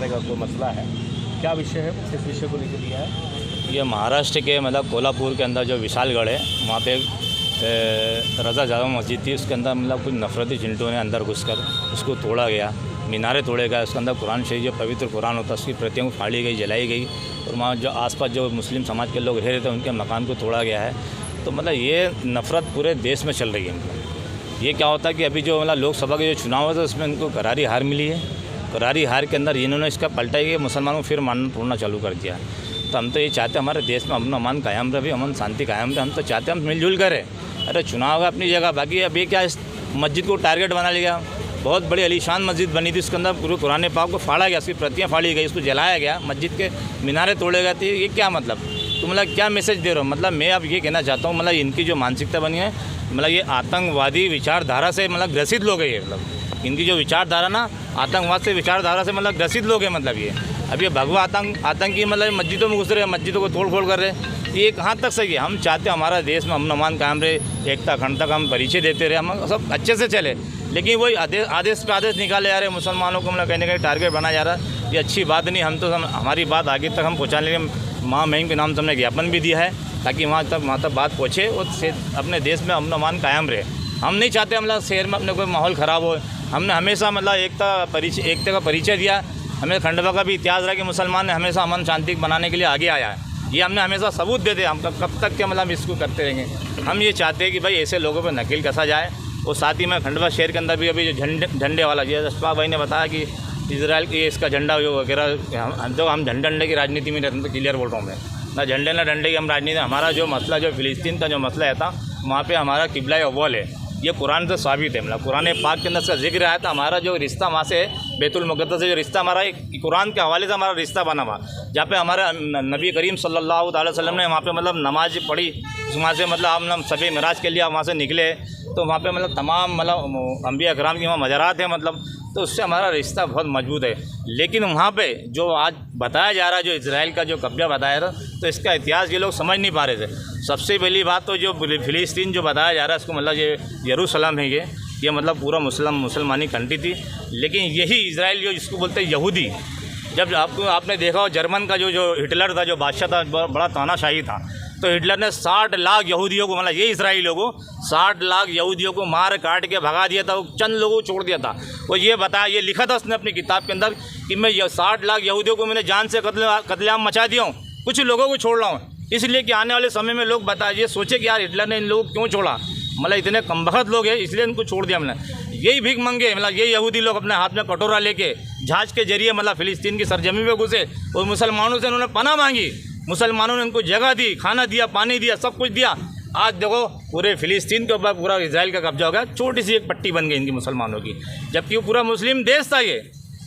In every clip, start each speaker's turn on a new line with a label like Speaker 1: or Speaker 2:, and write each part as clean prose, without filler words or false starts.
Speaker 1: का कोई मसला है। क्या विषय है, किस विषय को लेकर दिया है?
Speaker 2: ये महाराष्ट्र के मतलब कोल्हापुर के अंदर जो विशालगढ़ है, वहाँ पे रज़ा जामा मस्जिद थी, उसके अंदर मतलब कुछ नफरती चिंटों ने अंदर घुसकर उसको तोड़ा गया, मीनारे तोड़े गए, उसके अंदर कुरान शरीफ जो पवित्र कुरान होता है उसकी प्रतियों को फाड़ी गई, जलाई गई, और वहाँ जो आसपास जो मुस्लिम समाज के लोग रह रहे थे उनके मकान को तोड़ा गया है। तो मतलब ये नफ़रत पूरे देश में चल रही है। मतलब ये क्या होता है कि अभी जो मतलब लोकसभा के जो चुनाव है उसमें इनको करारी हार मिली है। करारी हार के अंदर इन्होंने इसका पलटा कि मुसलमानों को फिर मानना तोड़ना चालू कर दिया। तो हम तो ये चाहते हैं हमारे देश में अमन अमान कायम रहे, अमन शांति कायम रहे। हम तो चाहते हैं हम मिलजुल करें। अरे चुनाव है अपनी जगह, बाकी अभी क्या इस मस्जिद को टारगेट बना लिया। बहुत बड़ी अलीशान मस्जिद बनी थी, उसके अंदर पूरे कुरान पाक को फाड़ा गया, उसकी प्रतियाँ फाड़ी गई, उसको जलाया गया, मस्जिद के मीनारे तोड़े गए थे। ये क्या मतलब, तो मतलब क्या मैसेज दे रहे हो? मतलब मैं अब ये कहना चाहता हूँ, मतलब इनकी जो मानसिकता बनी है, मतलब ये आतंकवादी विचारधारा से मतलब ग्रसित लोग हैं। ये मतलब इनकी जो विचारधारा ना आतंकवाद से विचारधारा से मतलब ग्रसित लोग हैं। मतलब ये अब ये भगवा आतंकी मतलब मस्जिदों में घुस रहे हैं, मस्जिदों को तोड़ फोड़ कर रहे हैं। ये कहाँ तक सही है? हम चाहते हैं हमारा देश में अमन अमान कायम रहे, एकता अखंडता का हम परिचय देते रहे, हम सब अच्छे से चले। लेकिन वही आदेश पे आदेश निकाले जा रहे हैं, मुसलमानों को मतलब कहीं ना कहीं टारगेट बनाया जा रहा है। ये अच्छी बात नहीं। हम तो हमारी बात आगे तक हम पहुँचाने के महामहिम के नाम से हमने ज्ञापन भी दिया है, ताकि वहाँ तक बात पहुँचे और अपने देश में अमन अमान कायम रहे। हम नहीं चाहते मतलब शहर में अपने कोई माहौल ख़राब हो। हमने हमेशा मतलब एकता का परिचय दिया। हमें खंडवा का भी इतिहास रहा कि मुसलमान ने हमेशा अमन शांति बनाने के लिए आगे आया है। ये हमने हमेशा सबूत देते। हम कब तक के मतलब इसको करते रहेंगे? हम ये चाहते हैं कि भाई ऐसे लोगों पर नकेल कसा जाए। और साथ ही में खंडवा शहर के अंदर भी अभी जो झंडे वाला, जैसे अशफाक भाई ने बताया कि इजराइल की इसका झंडा वगैरह, हम झंडे की राजनीति में रहते हैं, तो क्लियर बोल रहा हूँ मैं, ना झंडे ना डंडे की हम राजनीति। हमारा जो मसला जो फ़िलिस्तीन का जो मसला है था, वहाँ पे हमारा किबला अव्वल है। ये कुरान से साबित है। मतलब कुरान पाक के अंदर इसका जिक्र आया था। हमारा जो रिश्ता वहाँ से बैतुल मुक़द्दस से जो रिश्ता हमारा कुरान के हवाले से हमारा रिश्ता बना हुआ, जहाँ पे हमारा नबी करीम सल्लल्लाहु अलैहि वसल्लम ने वहाँ पे मतलब नमाज पढ़ी। वहाँ से मतलब हम सभी मिराज के लिए वहाँ से निकले, तो वहाँ पे मतलब तमाम मतलब अंबिया कराम की वहाँ मज़ारात है। मतलब तो उससे हमारा रिश्ता बहुत मजबूत है। लेकिन वहाँ पे जो आज बताया जा रहा है, जो इजराइल का जो कब्जा बताया था, तो इसका इतिहास ये लोग समझ नहीं पा रहे थे। सबसे पहली बात तो जो फ़िलिस्तीन जो बताया जा रहा है, इसको मतलब ये यरूशलेम है, ये मतलब पूरा मुसलमानी कंट्री थी। लेकिन यही इजराइल जो जिसको बोलते हैं यहूदी, जब आपने देखा हो जर्मन का जो हिटलर था, जो बादशाह था, बड़ा तानाशाही था, तो हिटलर ने 60 लाख यहूदियों को, मतलब ये इजराइलियों को 60 लाख यहूदियों को मार काट के भगा दिया था। वो चंद लोगों को छोड़ दिया था। वो ये बताया, ये लिखा था उसने अपनी किताब के अंदर कि मैं 60 लाख यहूदियों को मैंने जान से कत्लेआम मचा दिया हूँ, कुछ लोगों को छोड़ रहा हूँ, इसलिए कि आने वाले समय में लोग ये सोचे कि यार हिटलर ने इन लोगों को क्यों छोड़ा, मतलब इतने कमबख्त लोग हैं इसलिए इनको छोड़ दिया हमने। यही भीख मंगे, मतलब ये यहूदी लोग अपने हाथ में कटोरा लेके जहाज के जरिए मतलब फ़िलिस्तीन की सरजमी पे घुसे और मुसलमानों से उन्होंने पनाह मांगी। मुसलमानों ने उनको जगह दी, खाना दिया, पानी दिया, सब कुछ दिया। आज देखो पूरे फ़िलिस्तीन के ऊपर पूरा इजराइल का कब्जा हो गया। छोटी सी एक पट्टी बन गई इनकी मुसलमानों की, जबकि वो पूरा मुस्लिम देश था ये।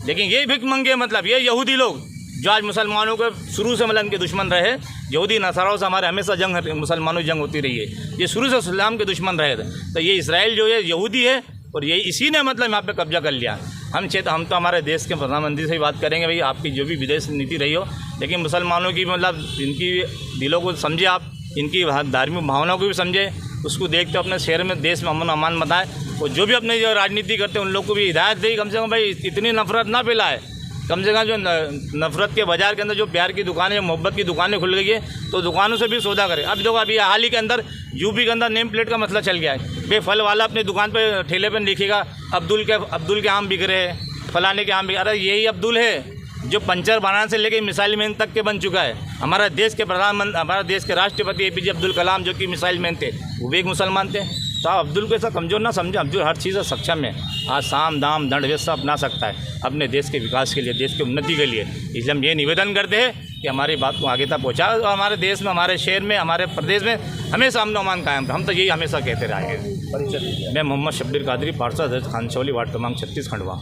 Speaker 2: लेकिन ये भीख मंगे, मतलब ये यहूदी लोग जो आज मुसलमानों को शुरू से मतलब इनके दुश्मन रहे। यहूदी नसाराओं से हमारे हमेशा मुसलमानों की जंग होती रही है। ये शुरू से इस्लाम के दुश्मन रहे थे। तो ये इजराइल जो है यहूदी है, और यही इसी ने मतलब यहाँ पे कब्जा कर लिया। हम तो हमारे देश के प्रधानमंत्री से ही बात करेंगे, भाई आपकी जो भी विदेश नीति रही हो, लेकिन मुसलमानों की मतलब इनकी दिलों को समझे आप, इनकी धार्मिक भावनाओं को भी समझे, उसको देखते अपने शहर में देश में अमन अमान बताए। और जो भी अपने जो राजनीति करते हैं उन लोग को भी हिदायत दी, कम से कम भाई इतनी नफरत ना फैलाए। कम से कम जो नफरत के बाज़ार के अंदर जो प्यार की दुकानें, जो मोहब्बत की दुकानें खुल गई है, तो दुकानों से भी सौदा करें। अब देखो अभी हाल ही के अंदर यूपी के अंदर नेम प्लेट का मसला चल गया है। बेफल वाला अपनी दुकान पे ठेले पर लिखेगा अब्दुल के आम बिक रहे हैं, फलाने के आम बिक। अरे यही अब्दुल है जो पंचर बनाने से लेकर मिसाइल मैन तक के बन चुका है। हमारा देश के प्रधानमंत्री, हमारा देश के राष्ट्रपति APJ अब्दुल कलाम जो कि मिसाइल मैन थे, वो भी एक मुसलमान थे। तो आप अब्दुल को ऐसा कमज़ोर ना समझे। अब्दुल हर चीज़ सक्षम है। आज साम दाम दंड वेद सब अपना सकता है अपने देश के विकास के लिए, देश की उन्नति के लिए। इसलिए हम ये निवेदन करते हैं कि हमारी बात को आगे तक पहुँचाए और हमारे देश में, हमारे शहर में, हमारे प्रदेश में हमेशा अमन अमान कायम। हम तो यही हमेशा कहते रहेंगे। मैं मोहम्मद शब्बीर कादरी, पार्षद खानशौली, वार्ड क्रमांक 36, खंडवा।